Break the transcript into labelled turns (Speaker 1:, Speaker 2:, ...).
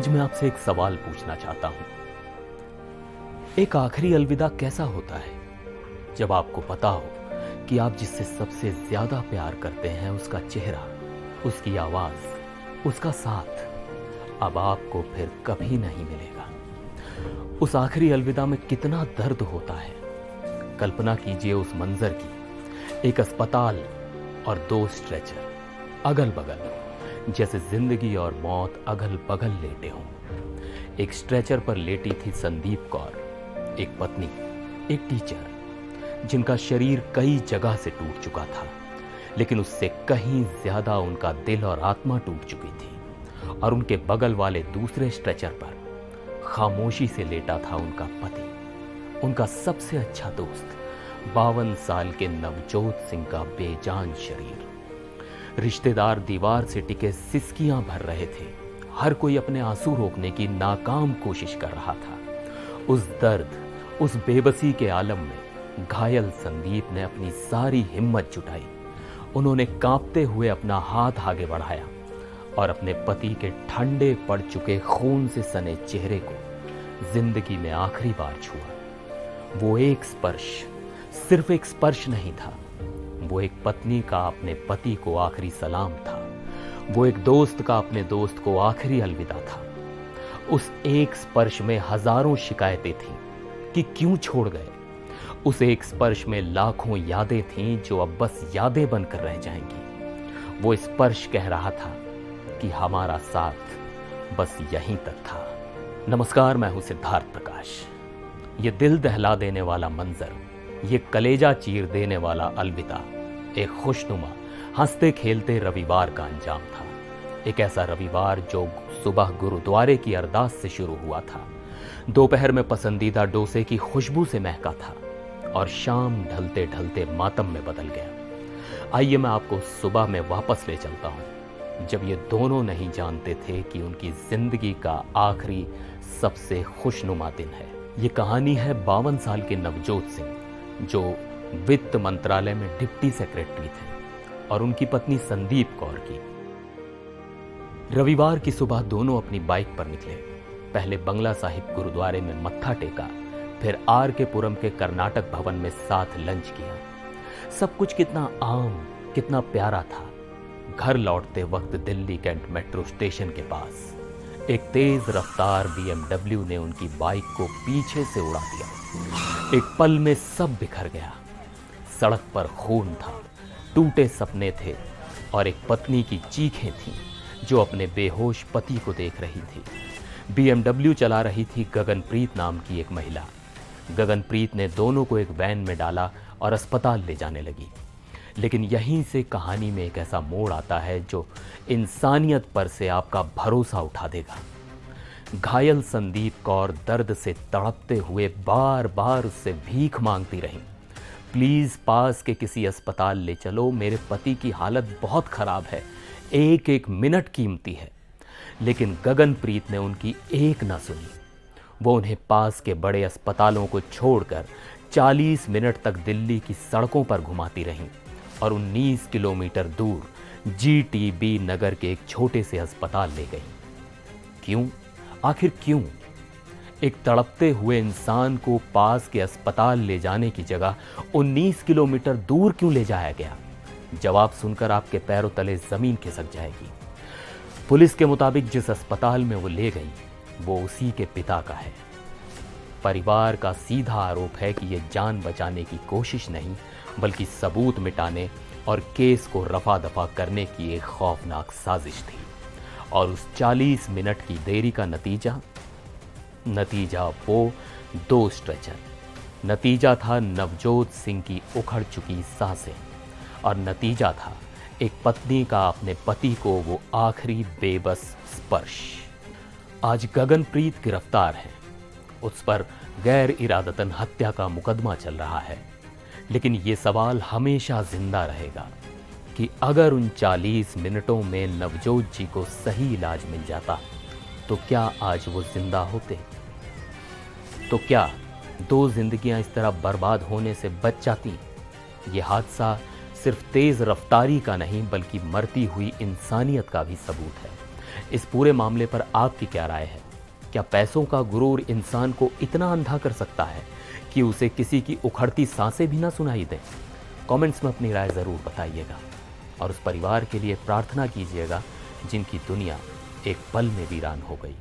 Speaker 1: आज मैं आपसे एक सवाल पूछना चाहता हूं। एक आखिरी अलविदा कैसा होता है जब आपको पता हो कि आप जिससे सबसे ज्यादा प्यार करते हैं उसका चेहरा, उसकी आवाज, उसका साथ अब आपको फिर कभी नहीं मिलेगा। उस आखिरी अलविदा में कितना दर्द होता है। कल्पना कीजिए उस मंजर की, एक अस्पताल और दो स्ट्रेचर अगल बगल, जैसे जिंदगी और मौत अगल बगल लेटे हों। एक स्ट्रेचर पर लेटी थी संदीप कौर, एक पत्नी, एक टीचर, जिनका शरीर कई जगह से टूट चुका था, लेकिन उससे कहीं ज्यादा उनका दिल और आत्मा टूट चुकी थी। और उनके बगल वाले दूसरे स्ट्रेचर पर खामोशी से लेटा था उनका पति, उनका सबसे अच्छा दोस्त, 52 साल के नवजोत सिंह का बेजान शरीर। रिश्तेदार दीवार से टिके सिसकियां भर रहे थे। हर कोई अपने आंसू रोकने की नाकाम कोशिश कर रहा था। उस दर्द, उस बेबसी के आलम में घायल संदीप ने अपनी सारी हिम्मत जुटाई। उन्होंने कांपते हुए अपना हाथ आगे बढ़ाया और अपने पति के ठंडे पड़ चुके खून से सने चेहरे को जिंदगी में आखिरी बार छुआ। वो एक स्पर्श, सिर्फ एक स्पर्श नहीं था, वो एक पत्नी का अपने पति को आखिरी सलाम था। वो एक दोस्त का अपने दोस्त को आखिरी अलविदा था। उस एक स्पर्श में हजारों शिकायतें थीं कि क्यों छोड़ गए। उस एक स्पर्श में लाखों यादें थीं जो अब बस यादें बनकर रह जाएंगी। वो स्पर्श कह रहा था कि हमारा साथ बस यहीं तक था। नमस्कार, मैं हूं सिद्धार्थ प्रकाश। ये दिल दहला देने वाला मंजर, ये कलेजा चीर देने वाला अलविदा एक खुशनुमा, हंसते खेलते रविवार का अंजाम था। एक ऐसा रविवार जो सुबह गुरुद्वारे की अरदास से शुरू हुआ था, दोपहर में पसंदीदा डोसे की खुशबू से महका था और शाम ढलते ढलते मातम में बदल गया। आइए मैं आपको सुबह में वापस ले चलता हूं, जब ये दोनों नहीं जानते थे कि उनकी जिंदगी का आखिरी सबसे खुशनुमा दिन है। ये कहानी है 52 साल के नवजोत सिंह, जो वित्त मंत्रालय में डिप्टी सेक्रेटरी थे, और उनकी पत्नी संदीप कौर की। रविवार की सुबह दोनों अपनी बाइक पर निकले। पहले बंगला साहिब गुरुद्वारे में मत्था टेका, फिर आर के पुरम के कर्नाटक भवन में साथ लंच किया। सब कुछ कितना आम, कितना प्यारा था। घर लौटते वक्त दिल्ली कैंट मेट्रो स्टेशन के पास एक तेज रफ्तार BMW ने उनकी बाइक को पीछे से उड़ा दिया। एक पल में सब बिखर गया। सड़क पर खून था, टूटे सपने थे और एक पत्नी की चीखें थीं जो अपने बेहोश पति को देख रही थी। BMW चला रही थी गगनप्रीत नाम की एक महिला। गगनप्रीत ने दोनों को एक वैन में डाला और अस्पताल ले जाने लगी। लेकिन यहीं से कहानी में एक ऐसा मोड़ आता है जो इंसानियत पर से आपका भरोसा उठा देगा। घायल संदीप कौर दर्द से तड़पते हुए बार बार उससे भीख मांगती रहीं, प्लीज पास के किसी अस्पताल ले चलो, मेरे पति की हालत बहुत खराब है, एक एक मिनट कीमती है। लेकिन गगनप्रीत ने उनकी एक ना सुनी। वो उन्हें पास के बड़े अस्पतालों को छोड़कर 40 मिनट तक दिल्ली की सड़कों पर घुमाती रहीं और 19 किलोमीटर दूर GTB नगर के एक छोटे से अस्पताल ले गई। क्यों? आखिर क्यों? एक तड़पते हुए इंसान को पास के अस्पताल ले जाने की जगह 19 किलोमीटर दूर क्यों ले जाया गया? जवाब सुनकर आपके पैरों तले जमीन खिसक जाएगी। पुलिस के मुताबिक जिस अस्पताल में वो ले गई वो उसी के पिता का है। परिवार का सीधा आरोप है कि ये जान बचाने की कोशिश नहीं, बल्कि सबूत मिटाने और केस को रफा दफा करने की एक खौफनाक साजिश थी। और उस 40 मिनट की देरी का नतीजा वो 2 स्ट्रेचर। नतीजा था नवजोत सिंह की उखड़ चुकी सांसें, और नतीजा था एक पत्नी का अपने पति को वो आखिरी बेबस स्पर्श। आज गगनप्रीत गिरफ्तार है। उस पर गैर इरादतन हत्या का मुकदमा चल रहा है। लेकिन ये सवाल हमेशा जिंदा रहेगा कि अगर उन 40 मिनटों में नवजोत जी को सही इलाज मिल जाता तो क्या आज वो जिंदा होते? तो क्या 2 जिंदगियां इस तरह बर्बाद होने से बच जाती? ये हादसा सिर्फ तेज रफ्तारी का नहीं बल्कि मरती हुई इंसानियत का भी सबूत है। इस पूरे मामले पर आपकी क्या राय है? क्या पैसों का गुरूर इंसान को इतना अंधा कर सकता है कि उसे किसी की उखड़ती सांसें भी ना सुनाई दें? कमेंट्स में अपनी राय ज़रूर बताइएगा और उस परिवार के लिए प्रार्थना कीजिएगा जिनकी दुनिया एक पल में वीरान हो गई।